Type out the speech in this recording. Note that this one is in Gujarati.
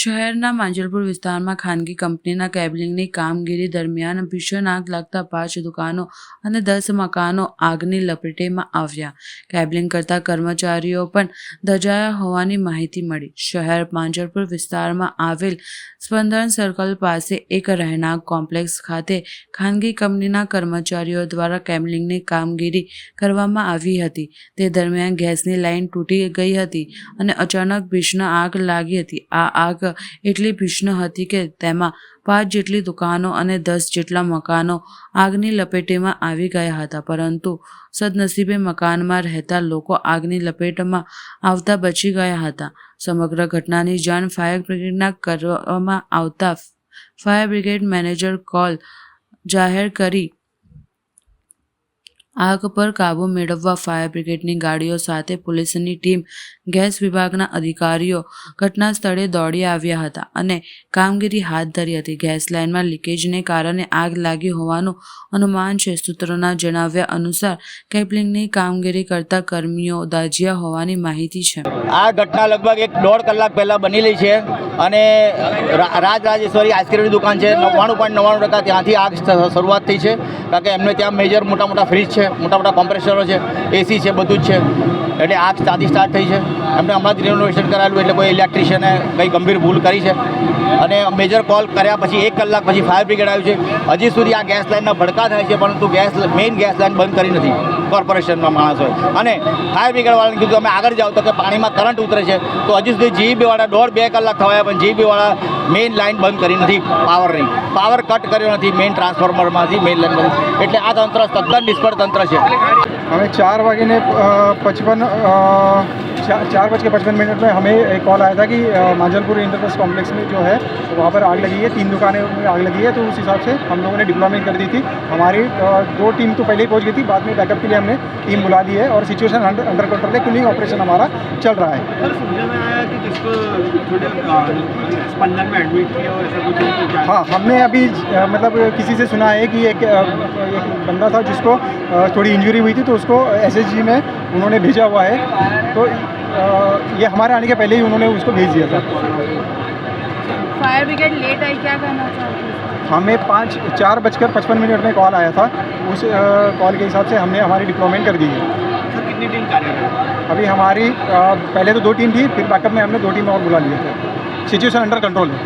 શહેરના માંજલપુર વિસ્તારમાં ખાનગી કંપનીના કેબલિંગની કામગીરી દરમિયાન ભીષણ આગ લાગતા 5 દુકાનો અને 10 મકાનો આગની લપેટમાં આવ્યા. કેબલિંગ કરતા કર્મચારીઓ પણ દઝાયા હોવાની માહિતી મળી. શહેર માંજલપુર વિસ્તારમાં આવેલ સ્પંદન સર્કલ પાસે એક રહેણાંક કોમ્પ્લેક્સ ખાતે ખાનગી કંપનીના કર્મચારીઓ દ્વારા કેબલિંગની કામગીરી કરવામાં આવી હતી. તે દરમિયાન ગેસની લાઇન તૂટી ગઈ હતી અને અચાનક ભીષણ આગ લાગી હતી. આ આગ એટલી ભીષણ હતી કે તેમાં 5 જેટલી દુકાનો અને 10 જેટલા મકાનો આગની લપેટમાં આવી ગયા હતા, પરંતુ સદનસીબે મકાનમાં રહેતા લોકો આગની લપેટમાં આવતા બચી ગયા હતા. સમગ્ર ઘટનાની જાણ ફાયર બ્રિગેડના કરવામાં આવતા ફાયર બ્રિગેડ મેનેજર કોલ જાહેર કરી આગ પર કાબૂ મેળવવા ફાયર બ્રિગેડની ગાડીઓ સાથે પોલીસની ટીમ, ગેસ વિભાગના અધિકારીઓ ઘટના સ્થળે દોડી આવ્યા હતા અને કામગીરી હાથ ધરી હતી. ગેસ લાઇનમાં લીકેજને કારણે આગ લાગી હોવાનું અનુમાન છે. સૂત્રોના જણાવ્યા અનુસાર કેબલિંગની કામગીરી કરતા કર્મીઓ દાઝ્યા હોવાની માહિતી છે. આ ઘટના લગભગ 1.5 કલાક પહેલાં બનેલી છે અને રાજરાજેશ્વરી આઈસ્ક્રીમની દુકાન છે. 99.99% ત્યાંથી આગ શરૂઆત થઈ છે, કારણ કે એમને ત્યાં મેજર મોટા ફ્રીજ છે, મોટા કોમ્પ્રેસરો છે, એસી છે, બધું જ છે. એટલે આગ ત્યાંથી સ્ટાર્ટ થઈ છે. એમને હમણાં જ રિનોવેશન કરાવેલું, એટલે કોઈ ઇલેક્ટ્રિશિયને કંઈ ગંભીર ભૂલ કરી છે અને મેજર કોલ કર્યા પછી 1 કલાક પછી ફાયર બ્રિગેડ આવ્યું છે. હજી સુધી આ ગેસ લાઇનના ભડકા થાય છે, પરંતુ મેઇન ગેસ લાઇન બંધ કરી નથી કોર્પોરેશનના માણસોએ. અને ફાયર બ્રિગેડવાળાને કીધું અમે આગળ જાઓ, તો કે પાણીમાં કરંટ ઉતરે છે. તો હજી સુધી જીઈબીવાળા 1.5-2 કલાક થયા, પણ જીઈબીવાળા મેઇન લાઇન બંધ કરી નથી, પાવર કટ કર્યો નથી મેઇન ટ્રાન્સફોર્મરમાંથી મેઇન લાઇન બંધ. એટલે આ તંત્ર તદ્દન નિષ્ફળ તંત્ર છે. हमें 4:55 में हमें एक कॉल आया था कि मांजलपुर इंटरप्राइज कॉम्प्लेक्स में जो है वहाँ पर आग लगी है, 3 दुकानें में आग लगी है. तो उस हिसाब से हम लोगों ने डिप्लॉयमेंट कर दी थी. हमारी 2 टीम तो पहले ही पहुँच गई थी, बाद में बैकअप के लिए हमने टीम बुला ली है और सिचुएशन अंडर कंट्रोल है. कूलिंग ऑपरेशन हमारा चल रहा है. सुनने में आया कि जिसको स्पंदन में एडमिट किया और ऐसा कुछ. हाँ, हमने अभी मतलब किसी से सुना है कि एक बंदा था जिसको थोड़ी इंजरी हुई थी, तो उसको SSG में उन्होंने भेजा हुआ है. तो ये हमारे आने के पहले ही उन्होंने उसको भेज दिया था. फायर ब्रिगेड लेट आई, क्या कहना चाहते हैं? हमें 4:55 में कॉल आया था. उस कॉल के हिसाब से हमने हमारी डिप्लॉयमेंट कर दी है. सर कितनी टीम कार्यरत? अभी हमारी पहले तो 2 टीम थी, फिर बैकअप में हमने 2 टीम और बुला लिए थे. सिचुएशन अंडर कंट्रोल है.